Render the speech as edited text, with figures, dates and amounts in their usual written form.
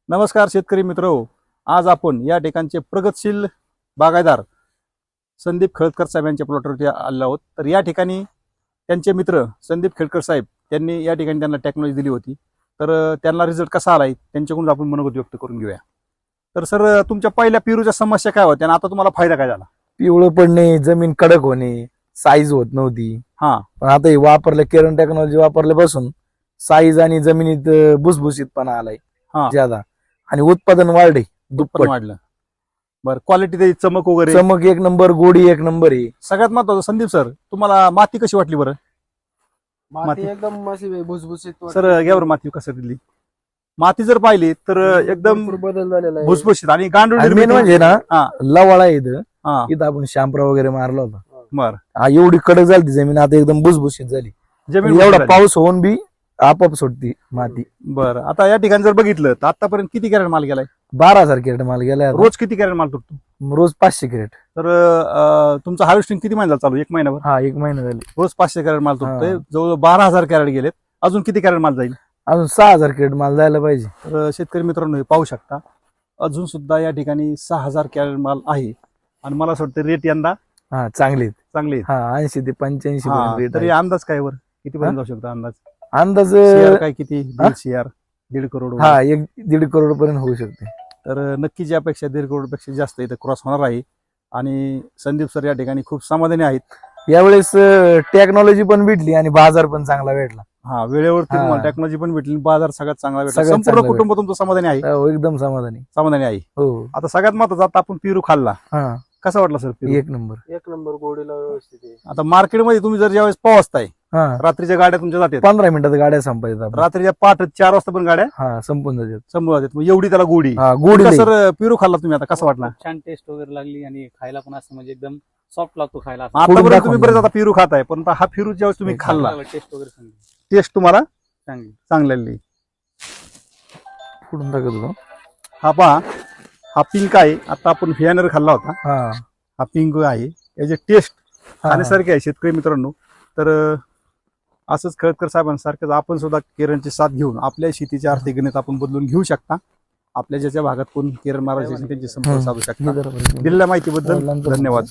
नमस्कार शेतकरी मित्र, आज आपण या ठिकाणचे प्रगतशील बागायतदार संदीप खेळकर साहेब यांच्या प्लॉटवरती आलो आहोत। तर या ठिकाणी त्यांचे मित्र संदीप खेळकर साहेब त्यांनी या ठिकाणी त्यांना टेक्नॉलॉजी दिली होती। तर त्यांना रिझल्ट कसा आलाय त्यांच्याकडून आपण मनोगत व्यक्त करून घेऊया। तर सर, तुमच्या पहिल्या पेरूच्या समस्या काय होत्या आणि आता तुम्हाला फायदा काय झाला? पिवळं पडणे, जमीन कडक होणे, साईज होत नव्हती। हा, पण आता हे वापरलं केरन टेक्नॉलॉजी वापरल्यापासून साईज आणि जमिनीत भुसभुशीतपणा आलाय हा, ज्यादा, आणि उत्पादन वाढले दुप्पट वाढलं। बरं, क्वालिटी त्याची चमक वगैरे चमक एक नंबर, गोडी एक नंबर आहे। सगळ्यात महत्वाचं संदीप सर, तुम्हाला माती कशी वाटली बरं? माती एकदम अशी भुसभुशीत सर घ्या बरं, माती कसं दिली? माती जर पाहिली तर एकदम भरपूर बदल झालेला आहे. भुसभुशीत आणि गांडूळ आणि मेन म्हणजे ना, हा. लवाळा आहे इथं हा, इथं आपण शांपरा वगैरे मारला होता। बर, हा, एवढी कडक झाली ती जमीन, आता एकदम भुसभुशीत झाली। जमीन एवढा झाली. पाऊस होऊन बी आपोआप सुटती माती। बरं, आता या ठिकाणी जर बघितलं तर आतापर्यंत किती कॅरेट माल गेलाय? 12,000 कॅरेट माल गेलाय आता। रोज किती कॅरेट माल तुटतो? रोज 500 कॅरेट। तर तुमचं हार्वेस्टिंग किती महिन्याला चालू? 1 महिन्यावर हा, 1 महिना झाली। रोज 500 कॅरेट माल तुटतोय। हा. जवळ 12,000 कॅरेट गेलेत। अजून किती कॅरेट माल जाईल? अजून 6,000 कॅरेट माल जायला पाहिजे। तर शेतकरी मित्रांनो, हे पाहू शकता, अजून सुद्धा या ठिकाणी 6,000 कॅरेट माल आहे आणि मला असं वाटतं रेट यंदा हा, चांगले। चांगले आहेत। हा, 80 ते 85 पर्यंत रेट तरी आहे। अंदाज काय वर किती पर्यंत जाऊ शकतो? अंदाज अंदाज शेअर काय किती? 1.5 शेअर, 1.5 करोड वगैरे? हा, 1.5 करोड पर्यंत होऊ शकते। तर नक्कीच यापेक्षा 1.5 करोडपेक्षा जास्त इथं क्रॉस होणार आहे आणि संदीप सर या ठिकाणी खूप समाधानी आहेत। यावेळेस टेक्नॉलॉजी पण भेटली आणि बाजार पण चांगला भेटला। हा, वेळेवरती हा. तुम्हाला टेक्नॉलॉजी पण भेटली, बाजार सगळ्यात चांगला भेटला, सगळ्यात संपूर्ण चांगला कुटुंब तुमचं समाधानी आहे? हो, एकदम समाधानी। समाधानी आहे। हो, आता सगळ्यात महत्त्वाचं, आता आपण पेरू खाल्ला, हा, कसा वाटला सर पेरू? एक नंबर। एक नंबर गोडीला व्यवस्थित आहे. आता मार्केटमध्ये तुम्ही जर ज्यावेळेस पोहोचताय, हा, रात्रीच्या गाड्या तुमच्या जातात, 15 मिनिटात गाड्या संपायच्या आपण। रात्रीच्या 5-4 वाजता पण गाड्या हा, संपून जातात। समोर जातात, मग एवढी त्याला गोडी। हा, गोडी लई। सर पेरू खाल्ला तुम्ही, आता कसा वाटला? खूप छान टेस्ट वगैरे लागली आणि खायला पण असं म्हणजे एकदम सॉफ्ट लागतो खायला। आतापर्यंत दाखवून तुम्ही बरेच द्या. आता पेरू खाताय, पण आता हा पेरू ज्यावेळेस तुम्ही खाल्ला, टेस्ट वगैरे चांगली टेस्ट तुम्हाला चांगली चांगली? फोडून टाकत होतो। हा पहा, हा पिंक आहे। आता आपण व्हिएनर खाल्ला होता, हा, हा पिंक आहे। याचे टेस्ट हा. खाण्यासारखे आहे शेतकरी मित्रांनो। तर असंच खेळकर साहेबांसारखंच आपण सुद्धा केरनची साथ घेऊन आपल्या शेतीचे आर्थिक गणित आपण बदलून घेऊ शकता। आपल्या ज्याच्या भागात कोण केरन महाराज त्यांची संपर्क साधू शकता। हे जरा बरं. दिलेल्या माहितीबद्दल धन्यवाद।